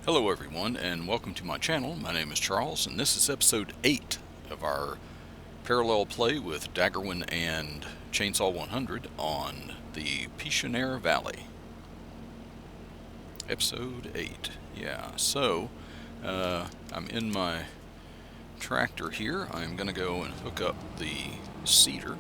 Hello everyone and welcome to my channel. My name is Charles and this is episode 8 of our parallel play with Daggerwin and Chainsaw 100 on the Pichonniere Valley. Episode 8. Yeah, so I'm in my tractor here. I'm going to go and hook up the seeder.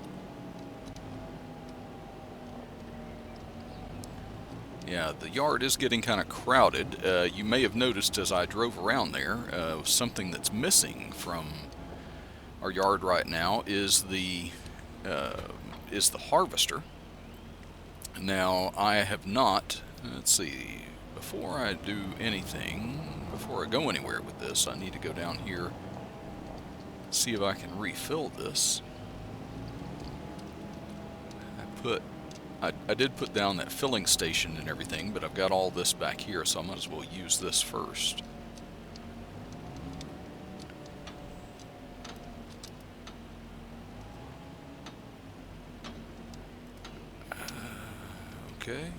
Yeah, the yard is getting kind of crowded. You may have noticed as I drove around there, something that's missing from our yard right now is the harvester. Now I have not. Let's see. Before I do anything, before I go anywhere with this, I need to go down here, see if I can refill this. I did put down that filling station and everything, but I've got all this back here, so I might as well use this first. Okay.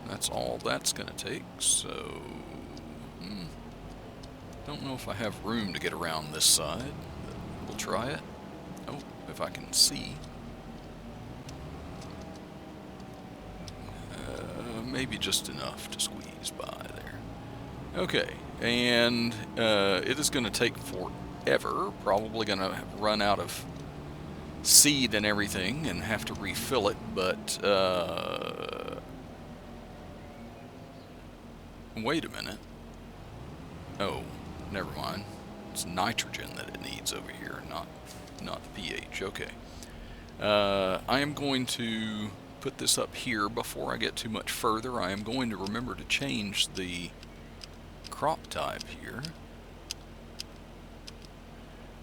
That's all that's going to take, so don't know if I have room to get around this side, but we'll try it. Oh, if I can see. Maybe just enough to squeeze by there. Okay, and it is going to take forever. Probably going to run out of seed and everything and have to refill it, but wait a minute. Oh, never mind. It's nitrogen that it needs over here, not the pH. Okay. I am going to put this up here before I get too much further. I am going to remember to change the crop type here.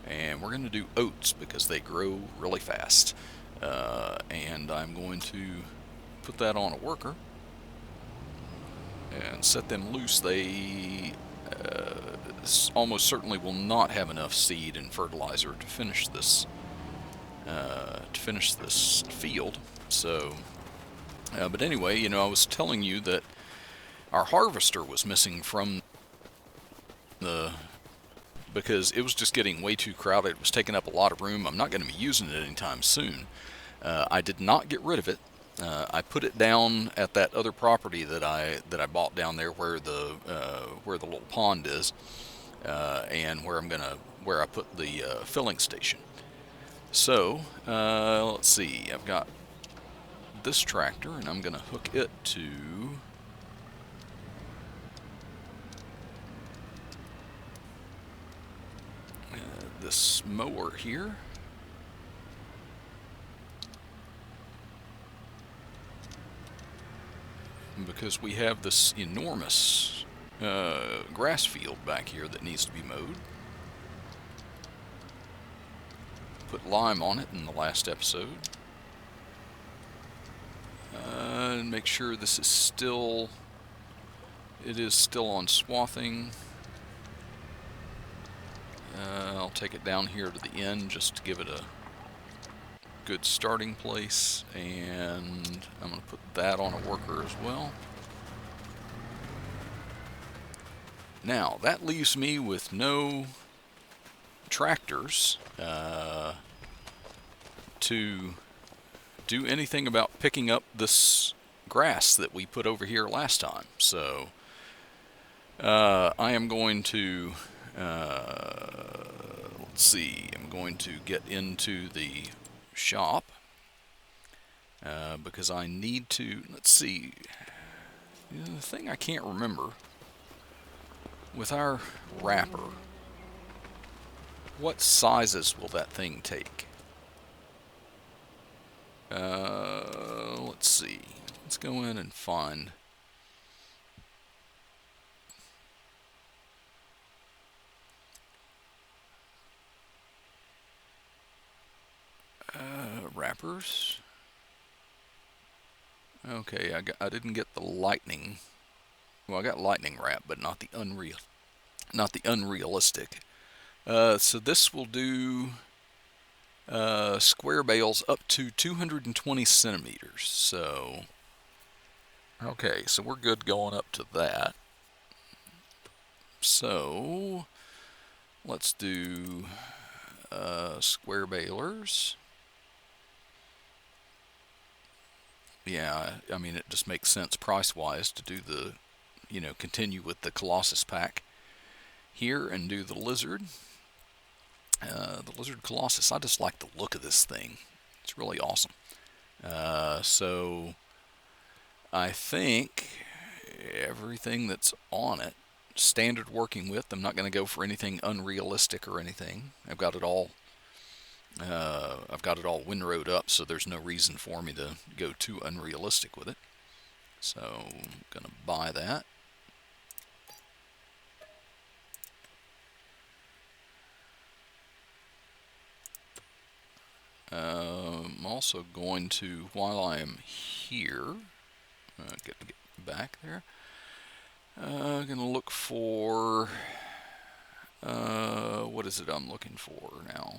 And we're going to do oats because they grow really fast. And I'm going to put that on a worker and set them loose. They almost certainly will not have enough seed and fertilizer to finish this field. So, but anyway, you know, I was telling you that our harvester was missing from because it was just getting way too crowded. It was taking up a lot of room. I'm not going to be using it anytime soon. I did not get rid of it. I put it down at that other property that I bought down there where the little pond is, and where I put the filling station. So let's see. I've got this tractor, and I'm going to hook it to this mower here. Because we have this enormous grass field back here that needs to be mowed. Put lime on it in the last episode. And make sure this is still, it is still on swathing. I'll take it down here to the end just to give it a good starting place, and I'm going to put that on a worker as well. Now that leaves me with no tractors to do anything about picking up this grass that we put over here last time. So I am going to let's see, I'm going to get into the shop because I need to, let's see, the thing I can't remember with our wrapper, what sizes will that thing take? Let's see, let's go in and find wrappers. Okay, I didn't get the lightning. Well, I got lightning wrap, but not the unrealistic. So this will do Square bales up to 220 centimeters. So, okay, so we're good going up to that. So, let's do square balers. Yeah, I mean, it just makes sense price-wise to do the, continue with the Colossus pack here and do the Lizard. The Lizard Colossus, I just like the look of this thing. It's really awesome. So I think everything that's on it, standard working width. I'm not going to go for anything unrealistic or anything. I've got it all windrowed up, so there's no reason for me to go too unrealistic with it. So I'm going to buy that. I'm also going to, while I am here, get back there, I'm going to look for, what is it I'm looking for now?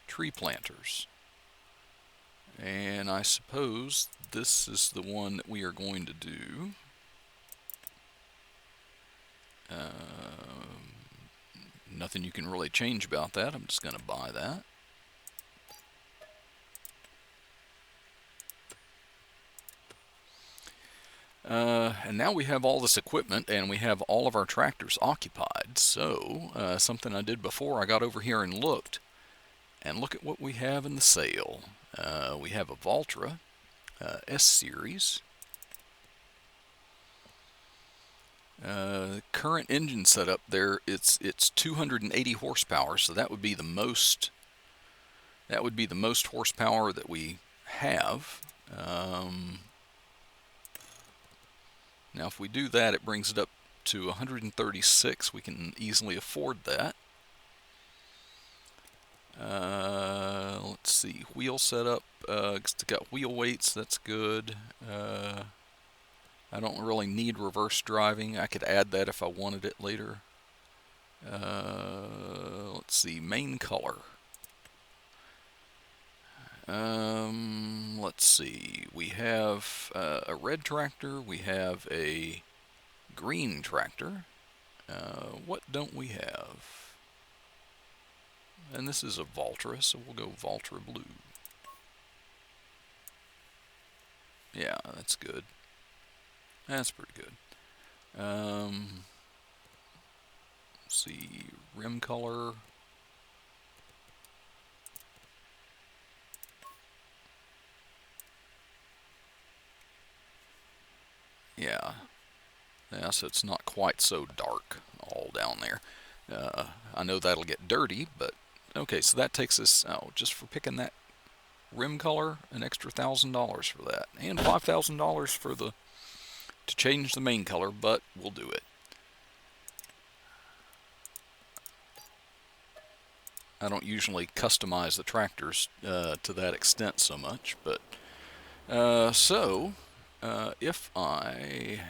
Tree planters. And I suppose this is the one that we are going to do. Nothing you can really change about that. I'm just going to buy that. And now we have all this equipment and we have all of our tractors occupied. So something I did before, I got over here and looked. And look at what we have in the sale. We have a Valtra S-Series. Current engine setup there, it's 280 horsepower, so that would be the most horsepower that we have. Now if we do that, it brings it up to 136. We can easily afford that. Let's see, wheel setup, it's got wheel weights, that's good. I don't really need reverse driving. I could add that if I wanted it later. Let's see, main color. Let's see, we have a red tractor, we have a green tractor. What don't we have? And this is a Valtra, so we'll go Valtra Blue. Yeah, that's good. That's pretty good. Let's see, rim color. Yeah, so it's not quite so dark all down there. I know that'll get dirty, but okay, so that takes us, just for picking that rim color, an extra $1,000 for that, and $5,000 for to change the main color, but we'll do it. I don't usually customize the tractors to that extent so much, but if I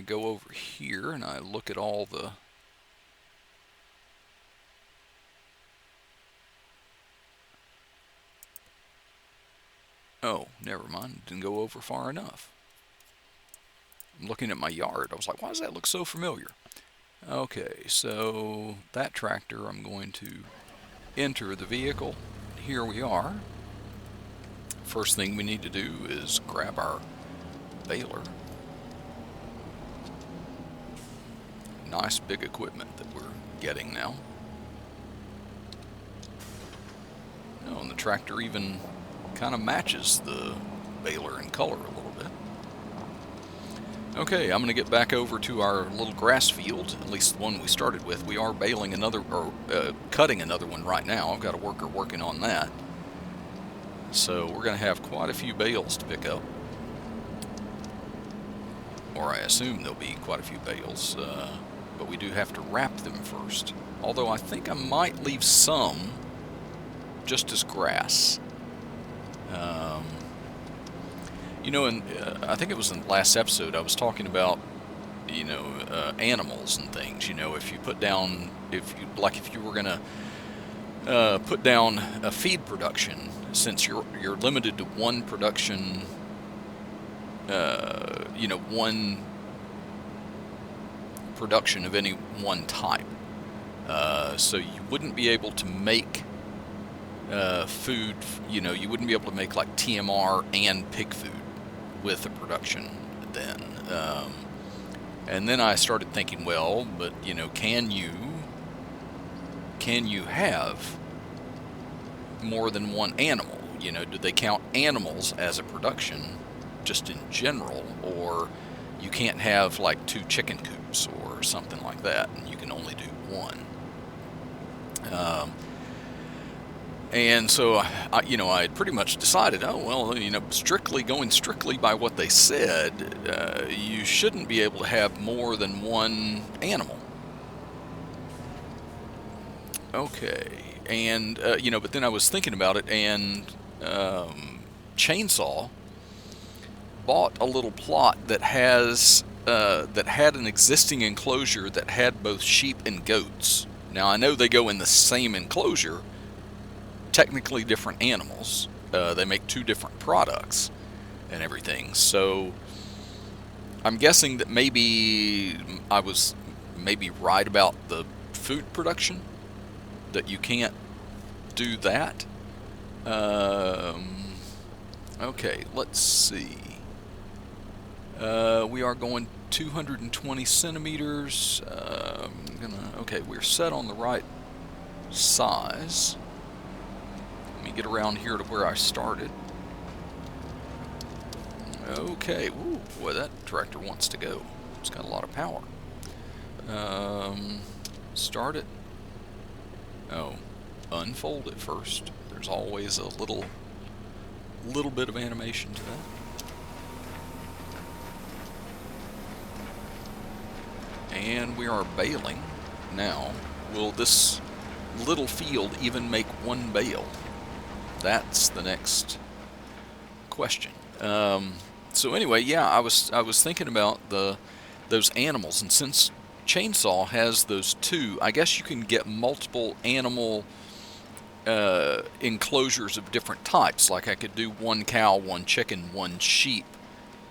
go over here and I look at all the oh, never mind, didn't go over far enough. I'm looking at my yard. I was like, why does that look so familiar? Okay, so that tractor, I'm going to enter the vehicle. Here we are. First thing we need to do is grab our baler. Nice big equipment that we're getting now. Oh, and the tractor even kind of matches the baler in color a little bit. Okay, I'm going to get back over to our little grass field, at least the one we started with. We are baling another, or cutting another one right now. I've got a worker working on that. So we're going to have quite a few bales to pick up. Or I assume there'll be quite a few bales, but we do have to wrap them first. Although I think I might leave some just as grass. You know, and I think it was in the last episode I was talking about, animals and things. If you put down, if you were gonna put down a feed production, since you're limited to one production, one production of any one type. So you wouldn't be able to make food. You wouldn't be able to make like TMR and pig food with a production then. And then I started thinking, well, but can you have more than one animal? Do they count animals as a production just in general, or you can't have like 2 chicken coops or something like that, and you can only do one? And so I had pretty much decided, oh well, going strictly by what they said, you shouldn't be able to have more than one animal. Okay, and but then I was thinking about it, and Chainsaw bought a little plot that had an existing enclosure that had both sheep and goats. Now I know they go in the same enclosure, technically different animals. They make 2 different products and everything. So I'm guessing that maybe I was right about the food production, that you can't do that. Okay, let's see. We are going 220 centimeters. Okay, we're set on the right size. Let me get around here to where I started. Okay, woo, boy, that tractor wants to go. It's got a lot of power. Start it. Oh, unfold it first. There's always a little bit of animation to that. And we are baling now. Will this little field even make one bale? That's the next question. So anyway, yeah, I was thinking about those animals, and since Chainsaw has those 2, I guess you can get multiple animal enclosures of different types. Like I could do 1 cow, 1 chicken, 1 sheep,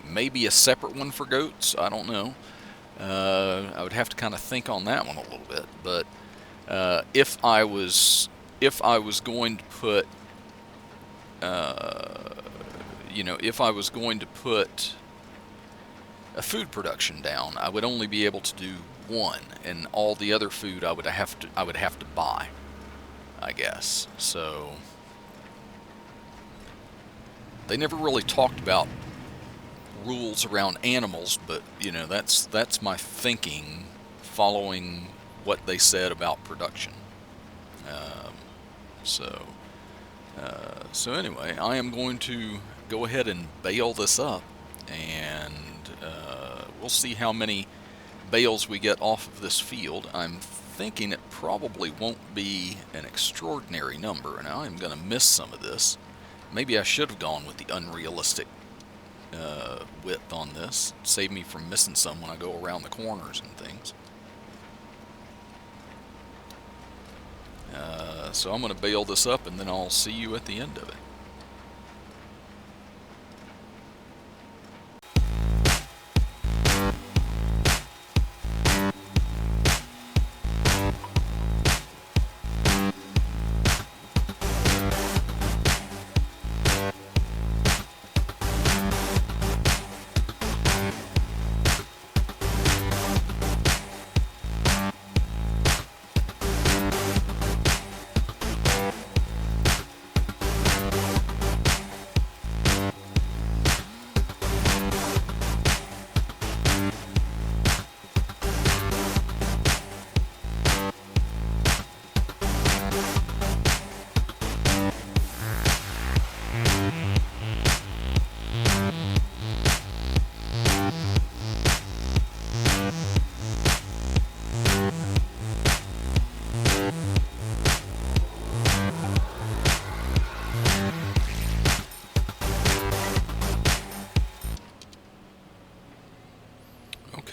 maybe a separate one for goats. I don't know. I would have to kind of think on that one a little bit. But if I was going to put if I was going to put a food production down, I would only be able to do 1, and all the other food I would have to buy, I guess. So they never really talked about rules around animals, but that's my thinking following what they said about production. So anyway, I am going to go ahead and bale this up, and we'll see how many bales we get off of this field. I'm thinking it probably won't be an extraordinary number, and I'm going to miss some of this. Maybe I should have gone with the unrealistic width on this, save me from missing some when I go around the corners and things. So I'm going to bale this up, and then I'll see you at the end of it.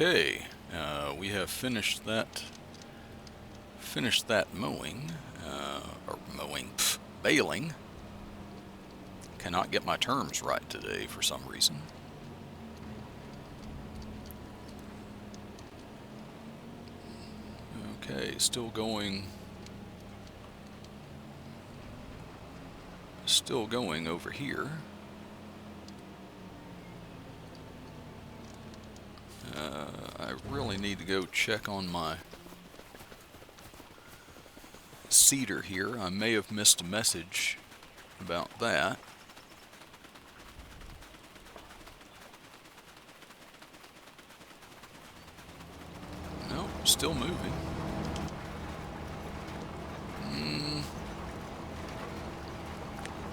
Okay, we have finished that mowing, baling. Cannot get my terms right today for some reason. Okay, still going over here. I really need to go check on my cedar here. I may have missed a message about that. No, still moving.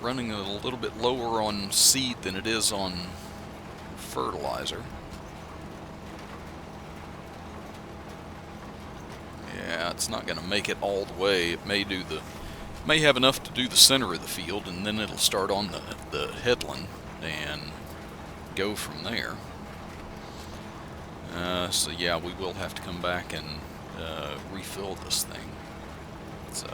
Running a little bit lower on seed than it is on fertilizer. Yeah, it's not going to make it all the way. It may have enough to do the center of the field, and then it'll start on the headland and go from there. So yeah, we will have to come back and refill this thing. So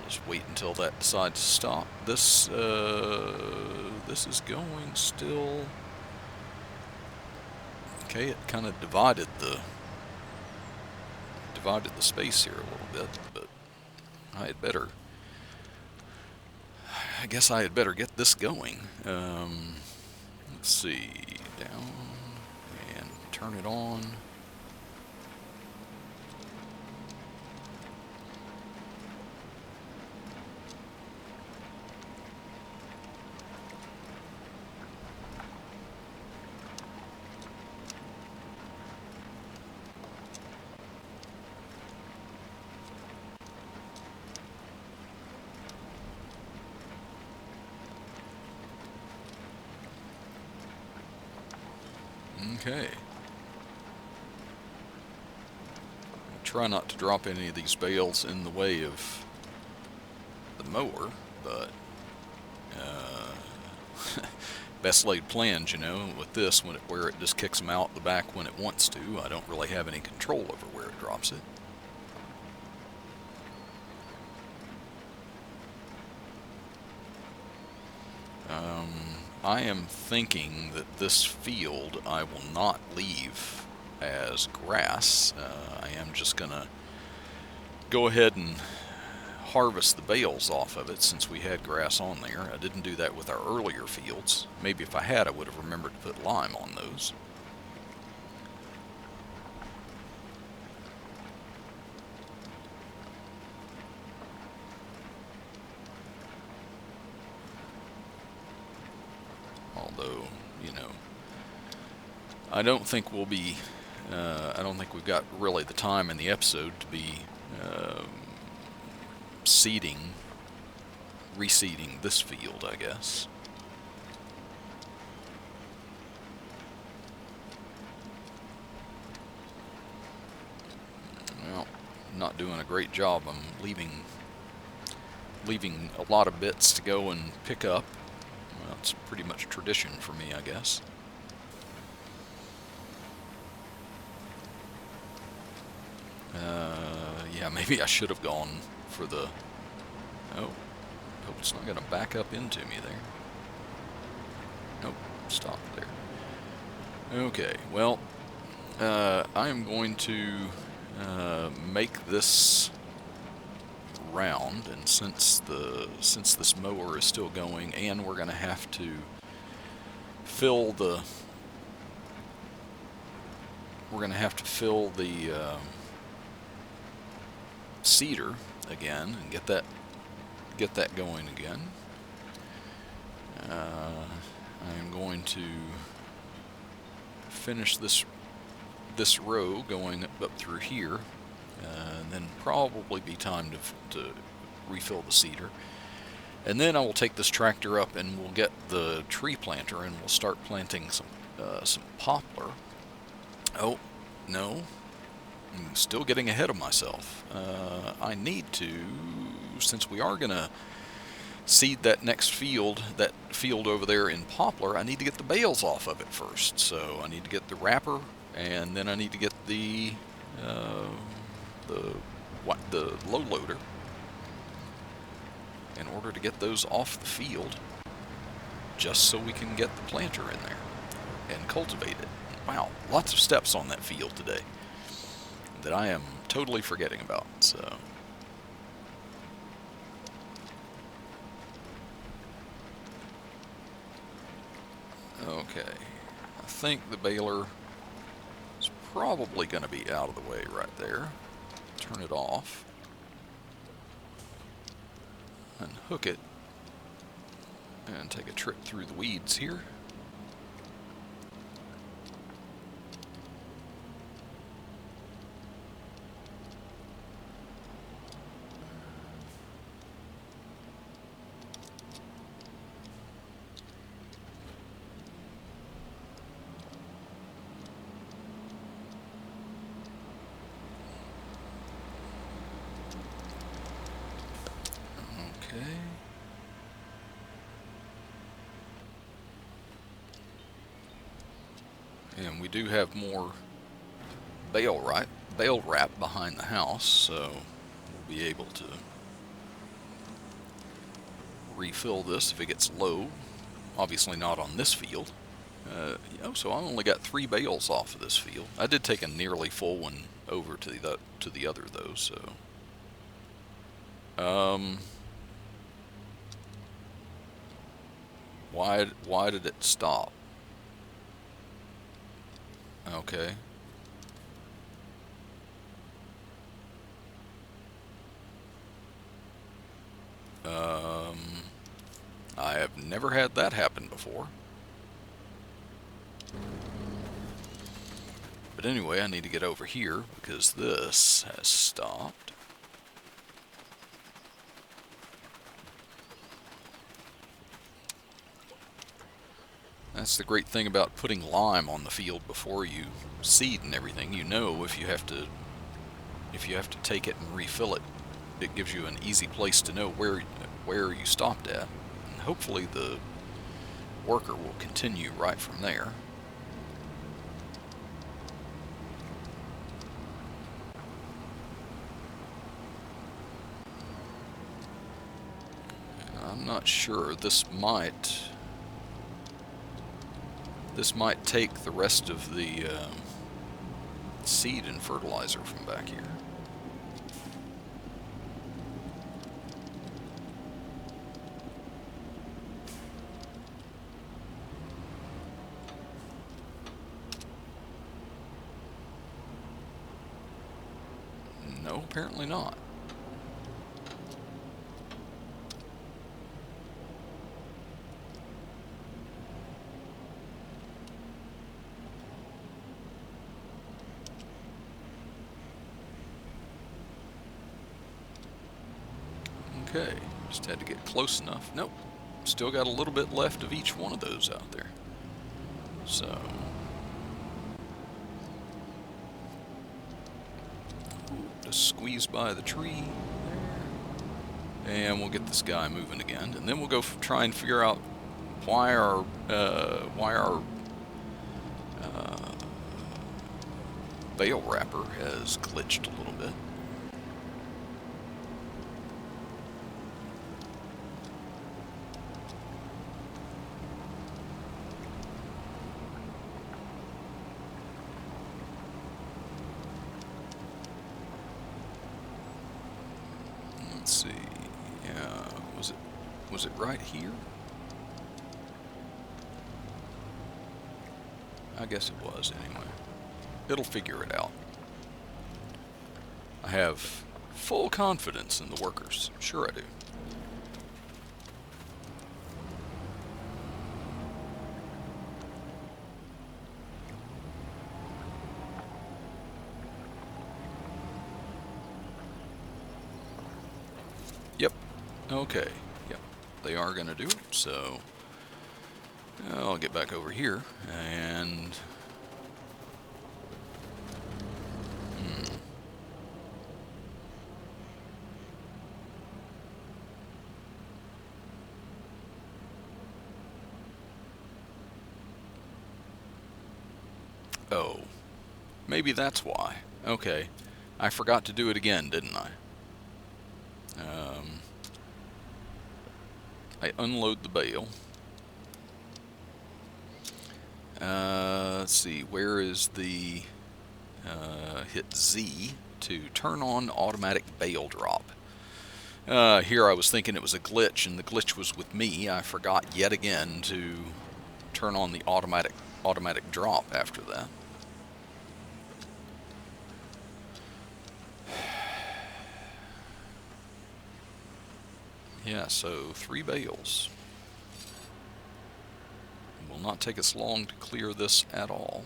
just wait until that decides to stop. This is going still. Okay, it kind of divided the space here a little bit, but I guess I had better get this going. Let's see, down and turn it on. Okay. Try not to drop any of these bales in the way of the mower, but best laid plans, you know, with this, where it just kicks them out the back when it wants to. I don't really have any control over where it drops it. I am thinking that this field I will not leave as grass. I am just going to go ahead and harvest the bales off of it since we had grass on there. I didn't do that with our earlier fields. Maybe if I had, I would have remembered to put lime on those. Although, you know, I don't think we'll be, I don't think we've got really the time in the episode to be reseeding this field, I guess. Well, not doing a great job. I'm leaving a lot of bits to go and pick up. Well, it's pretty much tradition for me, I guess. Yeah, maybe I should have gone for the... Oh, hope it's not going to back up into me there. Nope, stop there. Okay, well, I am going to make this round, and since this mower is still going, and we're going to have to fill the cedar again and get that going again. I am going to finish this row going up through here, and then probably be time to refill the cedar. And then I will take this tractor up and we'll get the tree planter and we'll start planting some poplar. Oh, no. I'm still getting ahead of myself. I need to, since we are going to seed that next field, over there in poplar, I need to get the bales off of it first. So I need to get the wrapper and then I need to get the the low loader in order to get those off the field, just so we can get the planter in there and cultivate it. Wow, lots of steps on that field today that I am totally forgetting about. So okay, I think the baler is probably going to be out of the way right there. Turn it off, unhook it, and take a trip through the weeds here. Okay. And we do have more bale wrap behind the house, so we'll be able to refill this if it gets low. Obviously not on this field. So I only got 3 bales off of this field. I did take a nearly full one over to the other though. So why did it stop? Okay. I have never had that happen before. But anyway, I need to get over here because this has stopped. That's the great thing about putting lime on the field before you seed and everything. You know if you have to take it and refill it, it gives you an easy place to know where you stopped at. And hopefully the worker will continue right from there. I'm not sure. This might take the rest of the seed and fertilizer from back here. No, apparently not. Okay, just had to get close enough. Nope, still got a little bit left of each one of those out there. So, just squeeze by the tree there, and we'll get this guy moving again, and then we'll go try and figure out why our bale wrapper has glitched a little bit. Let's see. Was it right here? I guess it was anyway. It'll figure it out. I have full confidence in the workers. Sure I do. Yep. Okay. Yep. They are going to do it, so I'll get back over here and oh, Maybe that's why. Okay. I forgot to do it again, didn't I? I unload the bale. Let's see, where is the... hit Z to turn on automatic bale drop. Here I was thinking it was a glitch, and the glitch was with me. I forgot yet again to turn on the automatic drop after that. Yeah, so 3 bales. It will not take us long to clear this at all.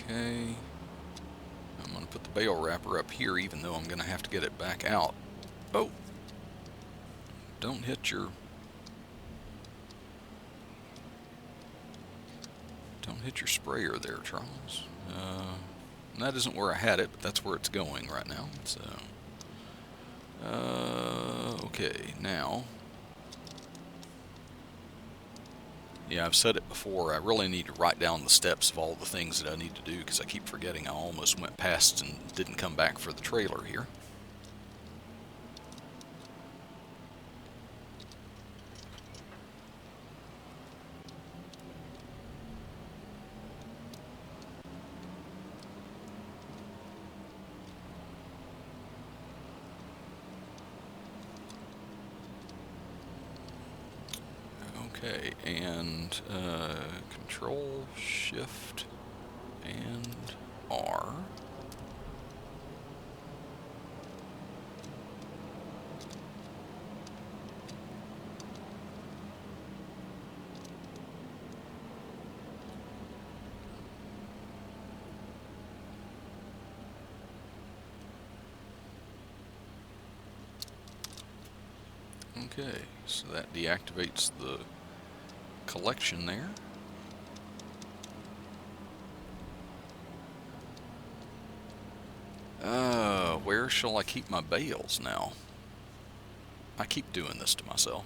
Okay, I'm going to put the bale wrapper up here, even though I'm going to have to get it back out. Oh, don't hit your sprayer there, Charles. That isn't where I had it, but that's where it's going right now. So, okay, now. Yeah, I've said it before, I really need to write down the steps of all the things that I need to do, because I keep forgetting. I almost went past and didn't come back for the trailer here. Okay, and Control, Shift, and R. Okay, so that deactivates the collection there. Where shall I keep my bales now? I keep doing this to myself.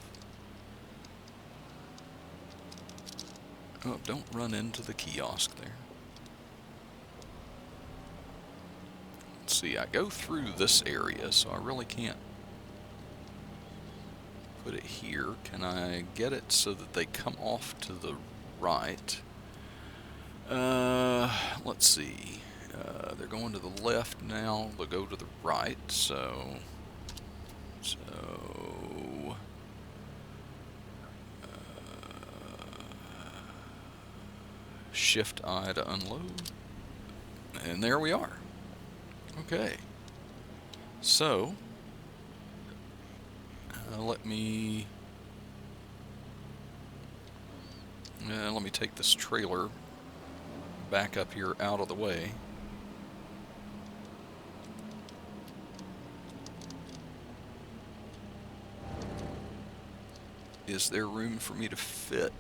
Oh, don't run into the kiosk there. Let's see, I go through this area, so I really can't put it here. Can I get it so that they come off to the right? Let's see. They're going to the left now. They'll go to the right. So Shift I to unload, and there we are. Okay. So let me take this trailer back up here out of the way. Is there room for me to fit?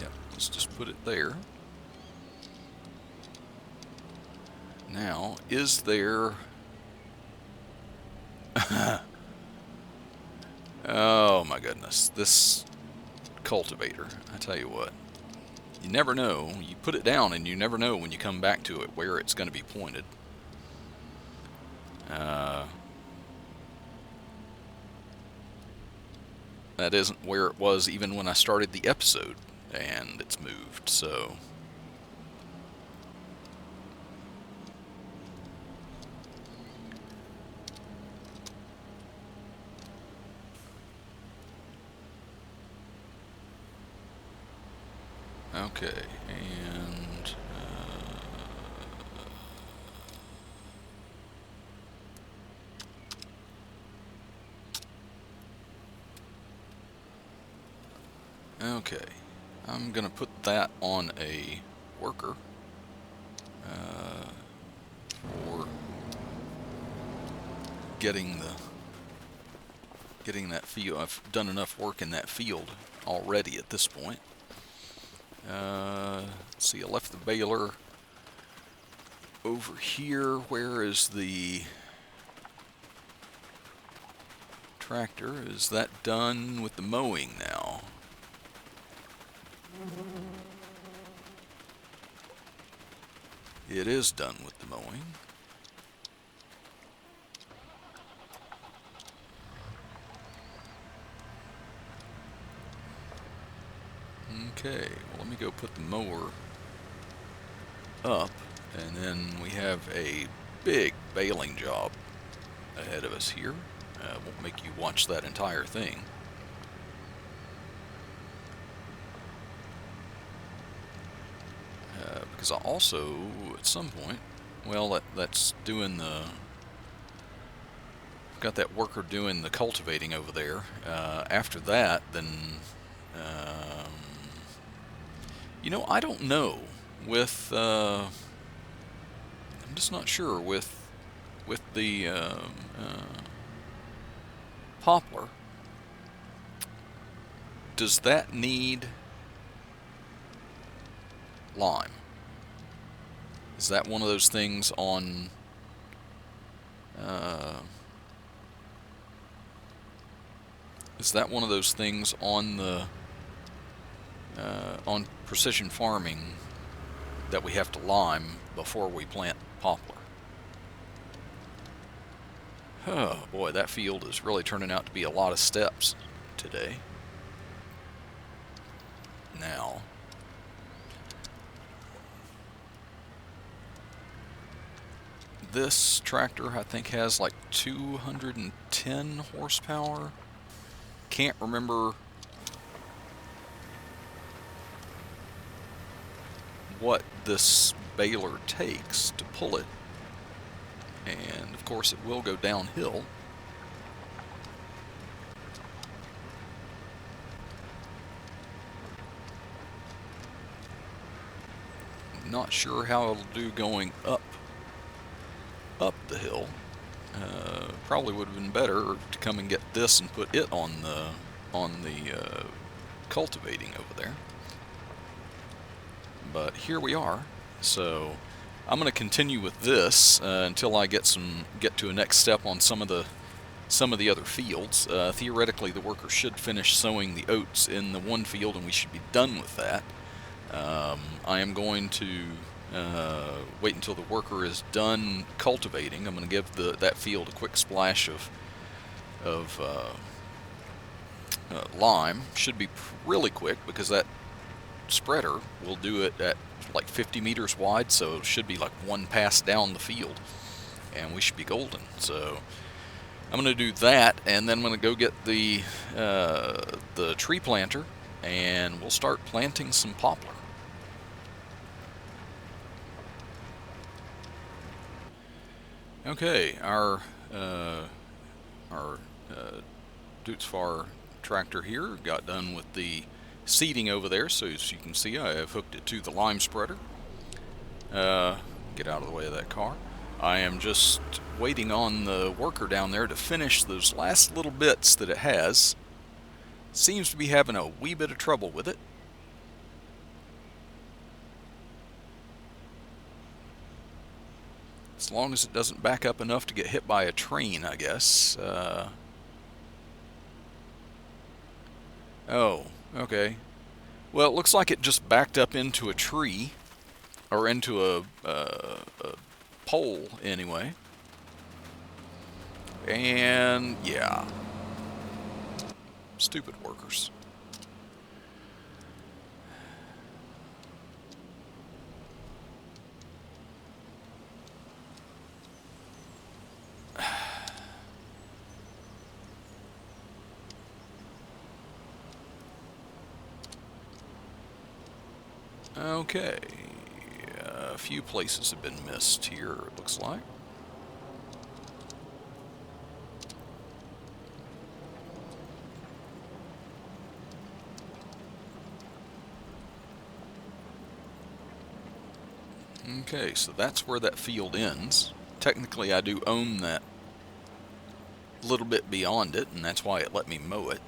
Yep, let's just put it there. Now, is there... Oh my goodness, this cultivator, I tell you what. You never know. You put it down and you never know when you come back to it where it's going to be pointed. That isn't where it was even when I started the episode, and it's moved, so... Okay, and Okay, I'm gonna put that on a worker for getting that field. I've done enough work in that field already at this point. Let's see, I left the baler over here. Where is the tractor? Is that done with the mowing now? It is done with the mowing. Okay, well, let me go put the mower up, and then we have a big baling job ahead of us here. Won't make you watch that entire thing. Because I also, at some point, well, that's doing the... Got that worker doing the cultivating over there. After that, then... you know, I don't know. With... I'm just not sure with the poplar. Does that need lime? Is that one of those things on the on precision farming that we have to lime before we plant poplar? Oh boy, that field is really turning out to be a lot of steps today. Now, this tractor, I think, has like 210 horsepower. Can't remember what this baler takes to pull it. And of course, it will go downhill. Not sure how it'll do going up the hill. Probably would have been better to come and get this and put it on the cultivating over there. But here we are. So I'm going to continue with this until I get to a next step on some of the other fields. Theoretically, the worker should finish sowing the oats in the one field, and we should be done with that. I am going to wait until the worker is done cultivating. I'm going to give that field a quick splash of lime. Should be really quick because that spreader will do it at like 50 meters wide, so it should be like one pass down the field, and we should be golden. So I'm going to do that, and then I'm going to go get the tree planter, and we'll start planting some poplar. Okay, our Dootsfar tractor here got done with the seeding over there, so as you can see, I have hooked it to the lime spreader. Get out of the way of that car. I am just waiting on the worker down there to finish those last little bits that it has. Seems to be having a wee bit of trouble with it. As long as it doesn't back up enough to get hit by a train, I guess. Oh, okay. Well, it looks like it just backed up into a tree, or into a pole, anyway. And, yeah. Stupid workers. Okay, a few places have been missed here, it looks like. Okay, so that's where that field ends. Technically, I do own that little bit beyond it, and that's why it let me mow it.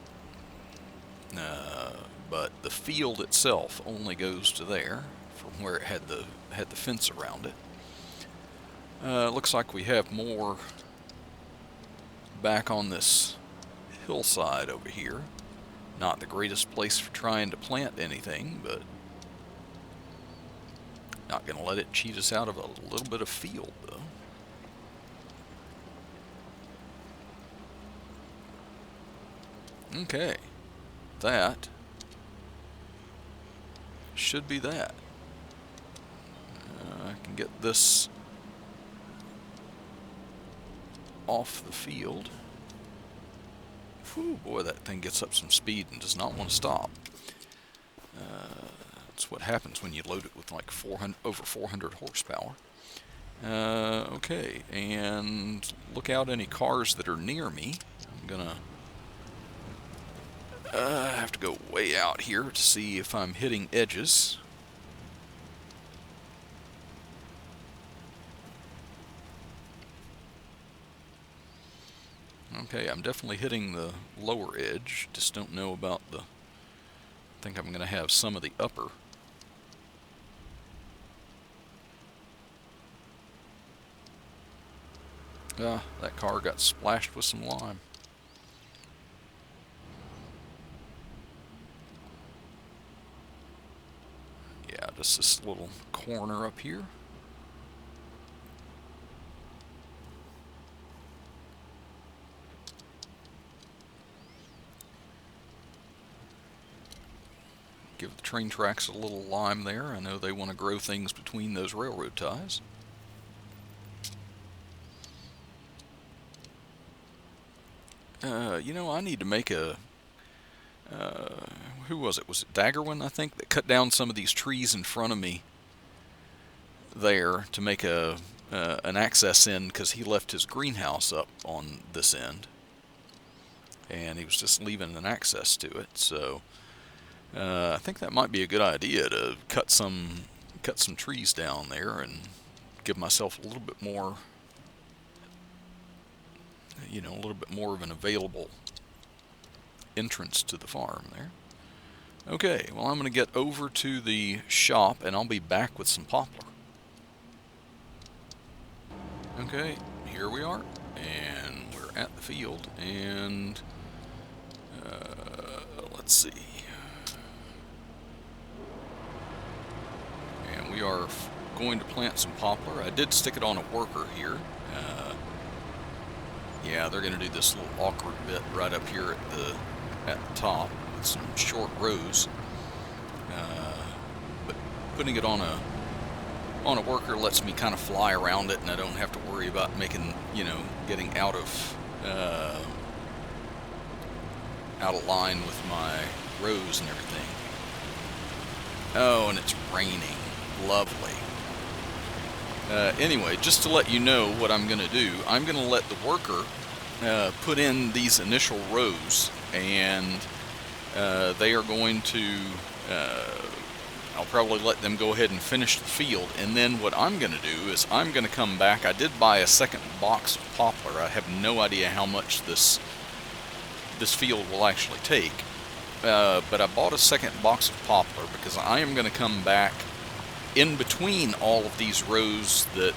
But the field itself only goes to there, from where it had the fence around it. Looks like we have more back on this hillside over here. Not the greatest place for trying to plant anything, but not going to let it cheat us out of a little bit of field, though. Okay, that should be that. I can get this off the field. Whew, boy, that thing gets up some speed and does not want to stop. That's what happens when you load it with like over 400 horsepower. Okay, and look out any cars that are near me. I'm gonna have to go way out here to see if I'm hitting edges. Okay, I'm definitely hitting the lower edge, just don't know about the... I think I'm going to have some of the upper. That car got splashed with some lime. Yeah, just this little corner up here. Give the train tracks a little lime there. I know they want to grow things between those railroad ties. You know, I need to make a... who was it? Was it Daggerwin, I think, that cut down some of these trees in front of me there to make an access in, because he left his greenhouse up on this end. And he was just leaving an access to it, so... I think that might be a good idea to cut some trees down there and give myself a little bit more, you know, a little bit more of an available entrance to the farm there. Okay, well, I'm going to get over to the shop and I'll be back with some poplar. Okay, here we are, and we're at the field, and let's see. We are going to plant some poplar. I did stick it on a worker here. Yeah, they're going to do this little awkward bit right up here at the top with some short rows. But putting it on a worker lets me kind of fly around it, and I don't have to worry about making, you know, getting out of line with my rows and everything. Oh, and it's raining. Lovely. Anyway, just to let you know what I'm going to do, I'm going to let the worker put in these initial rows, and they are going to, I'll probably let them go ahead and finish the field, and then what I'm going to do is I'm going to come back. I did buy a second box of poplar. I have no idea how much this field will actually take, but I bought a second box of poplar because I am going to come back in between all of these rows that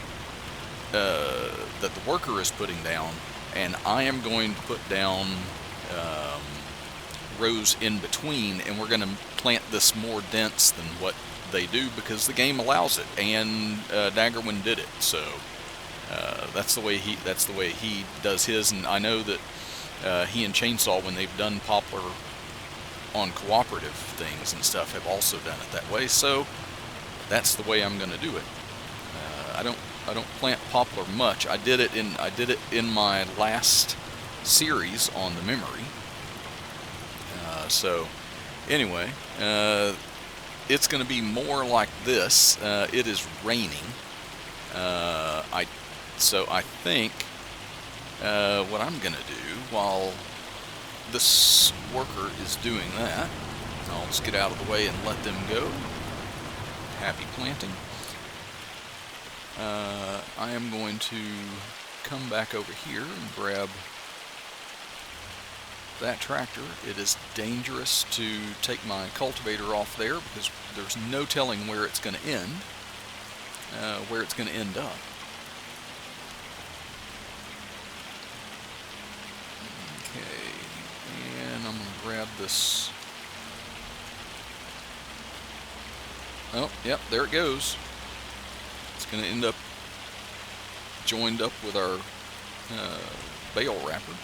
the worker is putting down, and I am going to put down rows in between, and we're going to plant this more dense than what they do because the game allows it, and Daggerwin did it. So that's the way he does his, and I know that he and Chainsaw, when they've done poplar on cooperative things and stuff, have also done it that way. So that's the way I'm going to do it. I don't plant poplar much. I did it in my last series on the memory. So anyway, it's going to be more like this. It is raining. So I think what I'm going to do while this worker is doing that, I'll just get out of the way and let them go. Happy planting. I am going to come back over here and grab that tractor. It is dangerous to take my cultivator off there because there's no telling where it's going to end, where it's going to end up. Okay, and I'm going to grab this. Oh, yep, there it goes. It's going to end up joined up with our bale wrapper.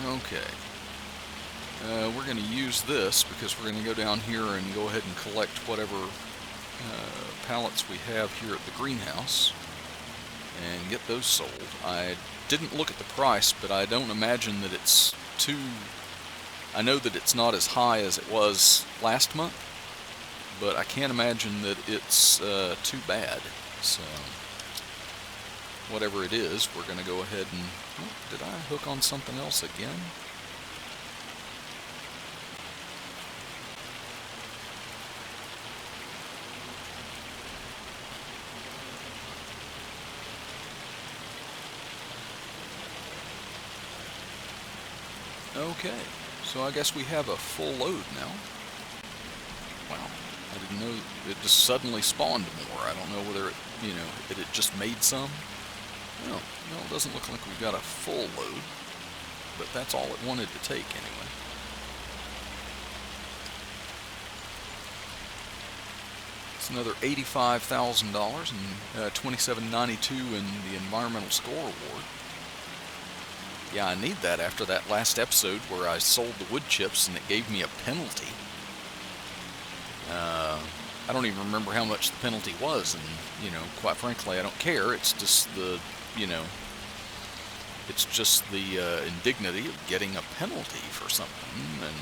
Okay, we're going to use this because we're going to go down here and go ahead and collect whatever pallets we have here at the greenhouse and get those sold. I didn't look at the price, but I don't imagine that it's too... I know that it's not as high as it was last month, but I can't imagine that it's too bad. So whatever it is, we're going to go ahead and... Oh, did I hook on something else again? Okay, so I guess we have a full load now. Wow, I didn't know it just suddenly spawned more. I don't know whether it, it just made some. No, it doesn't look like we've got a full load, but that's all it wanted to take anyway. It's another $85,000 and $27.92 in the environmental score award. Yeah, I need that after that last episode where I sold the wood chips and it gave me a penalty. I don't even remember how much the penalty was, and quite frankly, I don't care. It's just the indignity of getting a penalty for something, and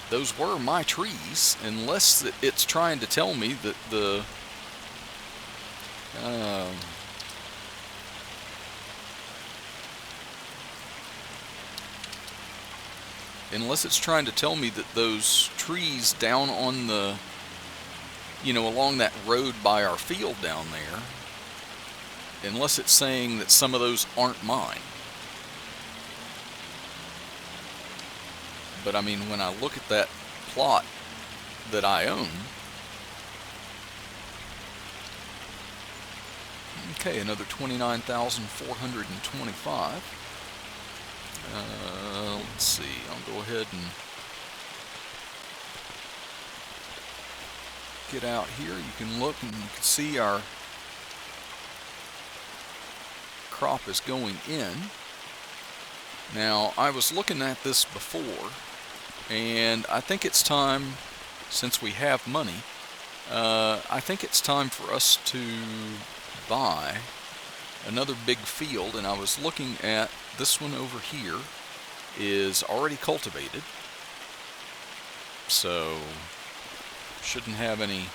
those were my trees. Unless it's trying to tell me that unless it's trying to tell me that those trees down on the, along that road by our field down there, unless it's saying that some of those aren't mine. But I mean, when I look at that plot that I own, okay, another 29,425. Let's see, I'll go ahead and get out here. You can look and you can see our crop is going in. Now, I was looking at this before, and I think it's time, since we have money, I think it's time for us to buy another big field. And I was looking at this one over here is already cultivated, so shouldn't have any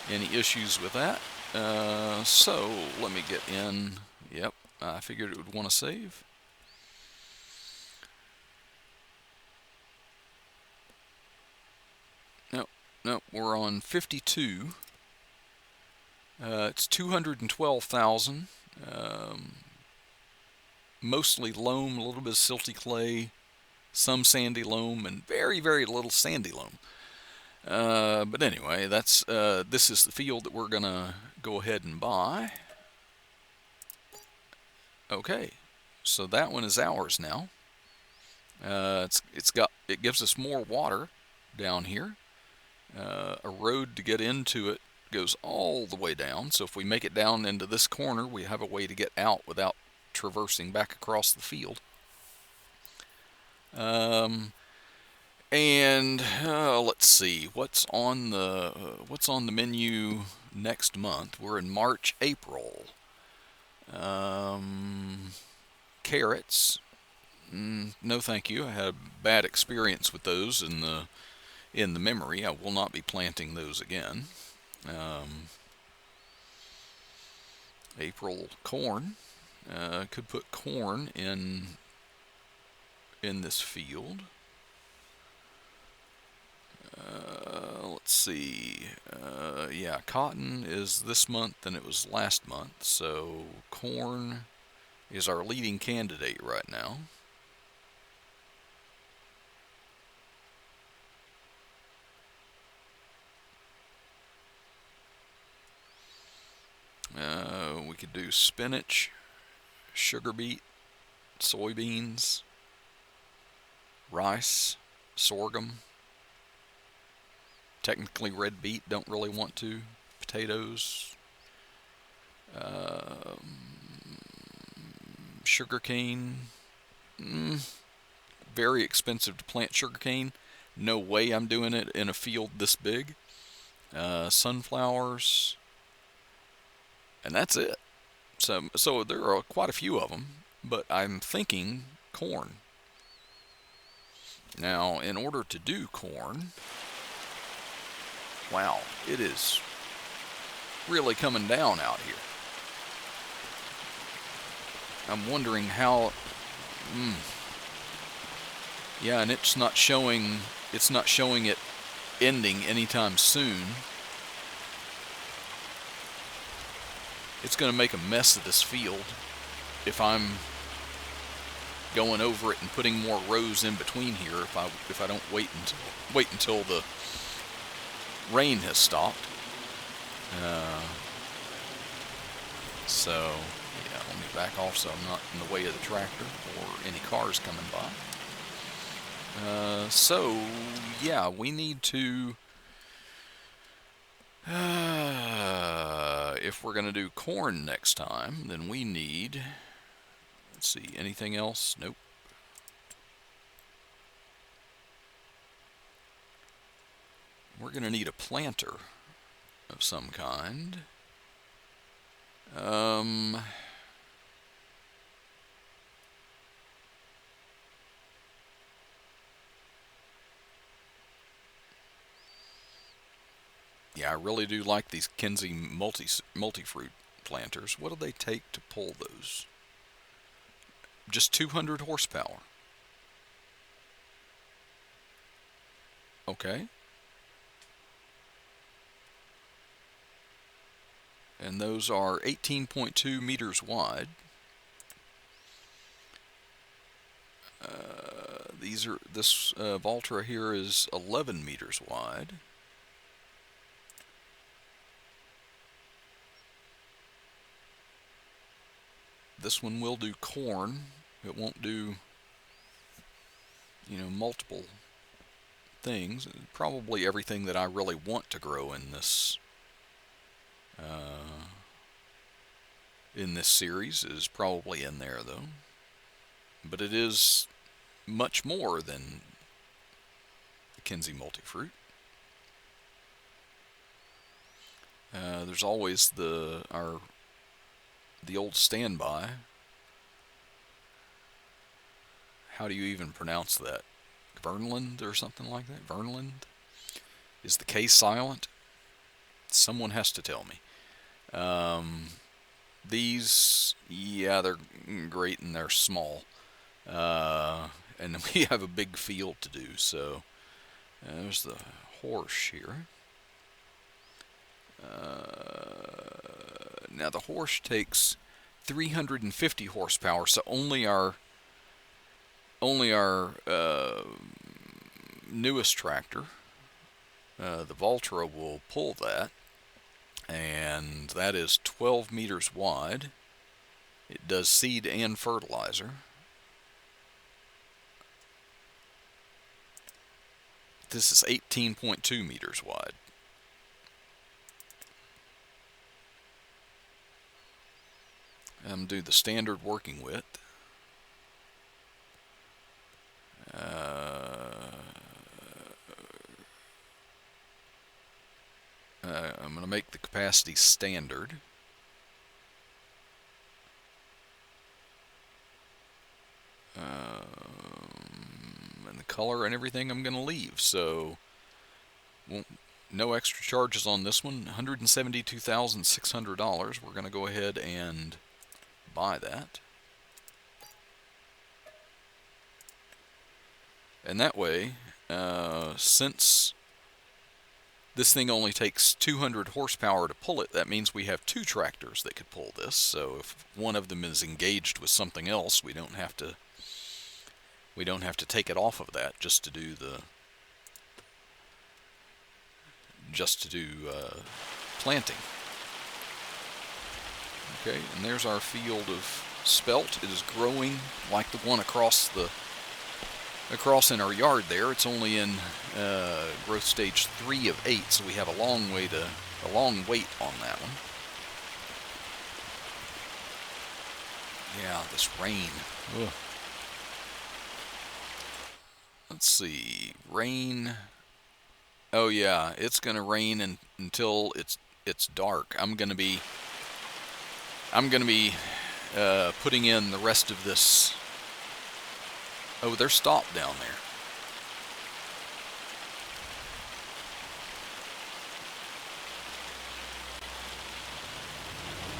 issues with that. So let me get in. Yep, I figured it would want to save. Nope, we're on 52. It's 212,000. Mostly loam, a little bit of silty clay, some sandy loam, and very, very little sandy loam. But anyway, that's this is the field that we're gonna go ahead and buy. Okay, so that one is ours now. It gives us more water down here. A road to get into it goes all the way down. So if we make it down into this corner, we have a way to get out without traversing back across the field. And let's see what's on the menu next month. We're in March, April. Carrots. No, thank you. I had a bad experience with those in the memory. I will not be planting those again. April, corn. Could put corn in this field. Let's see. Yeah, cotton is this month and it was last month, so corn is our leading candidate right now. We could do spinach, sugar beet, soybeans, rice, sorghum. Technically red beet, don't really want to. Potatoes, sugarcane. Very expensive to plant sugarcane. No way I'm doing it in a field this big. Sunflowers, and that's it. So there are quite a few of them, but I'm thinking corn. Now, in order to do corn, wow, it is really coming down out here. I'm wondering how. Yeah, and it's not showing it ending anytime soon. It's going to make a mess of this field if I'm going over it and putting more rows in between here. If I don't wait until the rain has stopped. So yeah, let me back off so I'm not in the way of the tractor or any cars coming by. So yeah, we need to. If we're going to do corn next time, then we need, let's see, anything else? Nope. We're going to need a planter of some kind. Yeah, I really do like these Kinsey multi-fruit planters. What do they take to pull those? Just 200 horsepower. Okay. And those are 18.2 meters wide. This Valtra here is 11 meters wide. This one will do corn. It won't do, multiple things. Probably everything that I really want to grow in this series is probably in there, though. But it is much more than the Kinsey multi-fruit. There's always the old standby. How do you even pronounce that? Vernland or something like that? Vernland? Is the K silent? Someone has to tell me. These, yeah, they're great and they're small. And we have a big field to do, so there's the horse here. Now the horse takes 350 horsepower, so only our newest tractor, the Valtra, will pull that, and that is 12 meters wide. It does seed and fertilizer. This is 18.2 meters wide. I'm do the standard working width. I'm going to make the capacity standard. And the color and everything I'm going to leave. So, no extra charges on this one. $172,600. We're going to go ahead and buy that. And that way, since this thing only takes 200 horsepower to pull it, that means we have 2 tractors that could pull this. So if one of them is engaged with something else, we don't have to take it off of that just to do planting. Okay, and there's our field of spelt. It is growing like the one across in our yard there. It's only in growth stage 3 of 8, so we have a long wait on that one. Yeah, this rain. Ugh. Let's see, rain. Oh yeah, it's gonna rain until it's dark. I'm gonna be putting in the rest of this. Oh, they're stopped down there.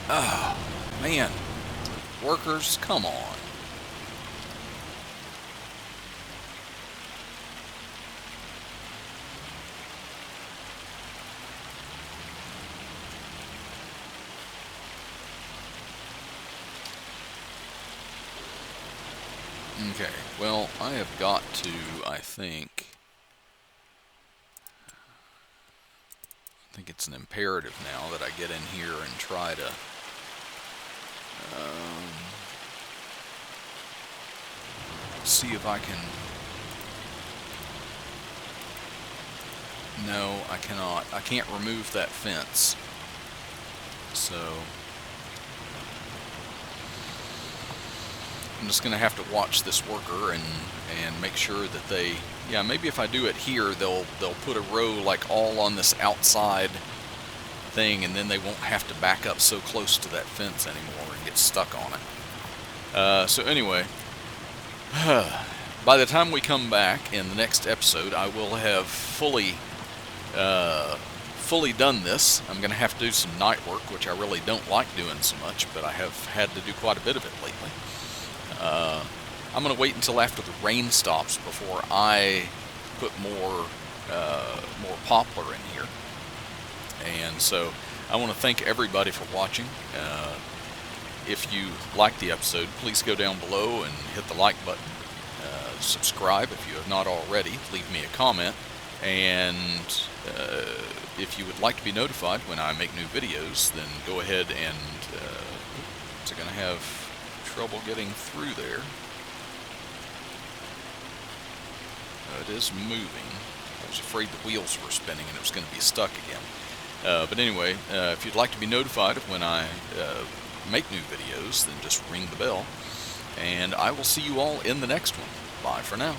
Oh, man. Workers, come on. Okay, well, I have got to, I think it's an imperative now that I get in here and try to see if I can. No, I cannot. I can't remove that fence. So I'm just going to have to watch this worker and make sure that they, yeah, maybe if I do it here, they'll put a row like all on this outside thing, and then they won't have to back up so close to that fence anymore and get stuck on it. So anyway, by the time we come back in the next episode, I will have fully done this. I'm going to have to do some night work, which I really don't like doing so much, but I have had to do quite a bit of it lately. I'm going to wait until after the rain stops before I put more poplar in here. And so I want to thank everybody for watching. If you liked the episode, please go down below and hit the like button. Subscribe if you have not already. Leave me a comment. And if you would like to be notified when I make new videos, then go ahead and it's going to have trouble getting through there. It is moving. I was afraid the wheels were spinning and it was going to be stuck again. But anyway, if you'd like to be notified of when I make new videos, then just ring the bell. And I will see you all in the next one. Bye for now.